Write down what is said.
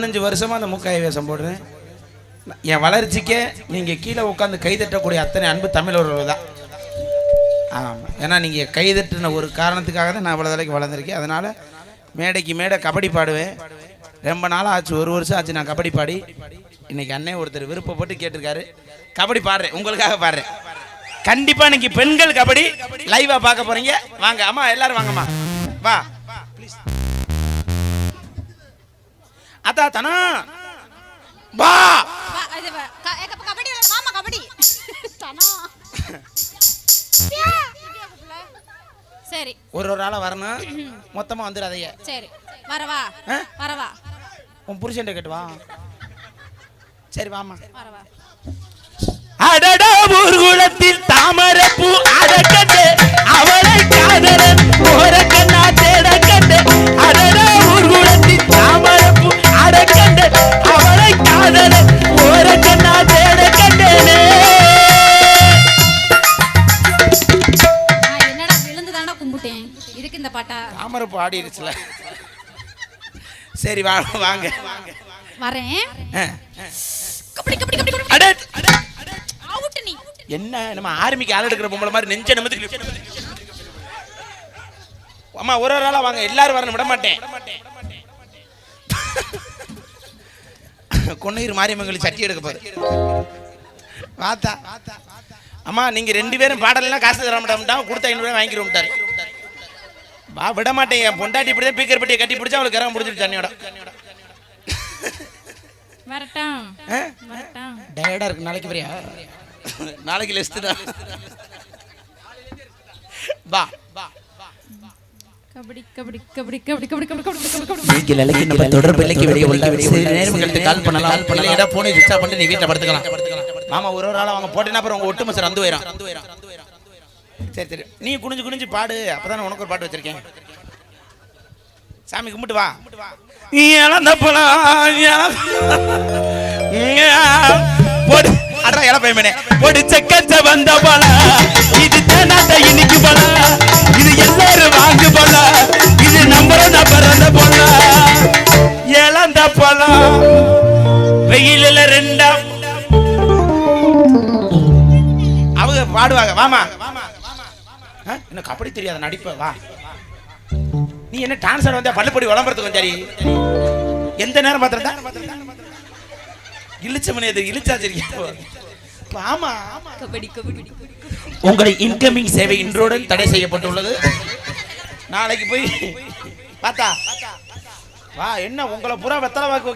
15 வருஷமா அந்த மூக்காய வேஷம் போடுறேன். என் வளர்ச்சிக்கே நீங்க கீழே உட்காந்து கைதட்டக்கூடிய அத்தனை அன்பு தமிழர்கள் தான். ஆமாம், ஏன்னா நீங்கள் கைதட்டின ஒரு காரணத்துக்காக தான் நான் இவ்வளோ தலைக்கு வளர்ந்துருக்கேன். அதனால் மேடைக்கு மேடை கபடி பாடுவேன். ரொம்ப நாளாக ஆச்சு, 1 வருஷம் ஆச்சு நான் கபடி பாடி. இன்னைக்கு அண்ணன் ஒருத்தர் விருப்பப்பட்டு கேட்டிருக்காரு, கபடி பாடுறேன், உங்களுக்காக பாடுறேன். கண்டிப்பாக இன்னைக்கு பெண்கள் கபடி லைவாக பார்க்க போறீங்க. வாங்க அம்மா, எல்லாரும் வாங்கம்மா, வா ப்ளீஸ். அத்தா தானா வா கபடி வாமா கபடி தானா. சரி, ஒரு ஆளா வரணும், மொத்தமா வந்துடாதீங்க. சரி, வரவா வரவா. உன் புருஷன்ட்ட கேட்டு வா. சரி வாமா. வரவா. அடடா ஊர்குலத்தில் தாமரப்பூ அடக்கட்டே அவளை காதலன் ஓரக்கண்ணா தேடக்கட்டே. அடடா ஊர்குலத்தில் தாமரப்பூ அடக்கட்டே அவளை காதலன் ஓரக்கண்ணா தேடக்கட்டேனே. என்னடா விழுந்து தாண்டா கும்பிட்டேன், இதுக்கு இந்த பாட்டா? தாமரப்பூ ஆடிடுச்சுல. சரி வாங்க வரேன். கபடி கபடி கபடி கபடி. அட அவுட் நீ. என்ன நம்ம ஆர்மிக்கு ஆள் எடுக்கிற பொம்பளை மாதிரி நெஞ்ச நிமித்தி. அம்மா ஒரு ஆளா வாங்க, எல்லாரும் வரணும், விட மாட்டேன். கொன்னையூர் மாரியம்மங்களுக்கு சட்டி எடுக்க போகுது. வாத்தா அம்மா, நீங்க 2 பேரும் பாடலாம் காசு தர மாட்டோம், கொடுத்த 500 வாங்கிக்கிறோம். வா, விட மாட்டேன். என் பொண்டாட்டி இப்படிதான் பீக்கர் பெட்டியை கட்டி பிடிச்சா அவளுக்கு கரம் பிடிச்சிருச்சு தண்ணியோட. வரட்டும் வரட்டும். டயர்டா இருக்கு, நாளைக்கு வரியா? நாளைக்கு லிஸ்ட் தான். வா கபடி கபடி கபடி கபடி கபடி கபடி கபடி கபடி. நீங்கள் அழைக்க நம்ம தொடர்பு இலக்கி வெளியே உள்ள நேரங்களுக்கு கால் பண்ணலாம். இல்லைடா போனை சுவிட்ச் ஆஃப் பண்ணிட்டு நீ வீட்டில் படுத்துக்கலாம். மாமா ஒரு ஆளா வாங்க, போட்டேன்னா அப்புறம் உங்க ஒட்டு மசர் வந்து போயிடும். சரி சரி, நீ குனிஞ்சு குனிஞ்சு பாடு, அப்பதான் உனக்கு ஒரு பாட்டு வச்சிருக்கேன். சாமி கும்பிட்டு வா. இழந்த பழம் அடா இல பையனே பொடிச்ச கச்ச வந்த பழ, இது தேனாட்ட இன்னைக்கு பழ, இது எல்லாரும் வாங்கு பழ, இது நம்பரோட பிறந்த பழ. இழந்த பழம் வெயிலில் 2 அவங்க பாடுவாங்க. வாமா, என்ன கபடி தெரியாத நடிப்ப? வா, நீ என்ன டான்ஸர் வந்தா பள்ளிப்படி விளம்பரத்துக்கு வந்தாரி? எந்த நேரம் பார்த்துருந்தா இழிச்ச மணி அது இழிச்சாச்சிருக்கீங்க. ஆமா, கபடி கபடி. உங்களை இன்கமிங் சேவை இன்றுடன் தடை செய்யப்பட்டுள்ளது. நாளைக்கு போய் பார்த்தா வா. என்ன உங்களை பூரா வெத்தலை வாக்கு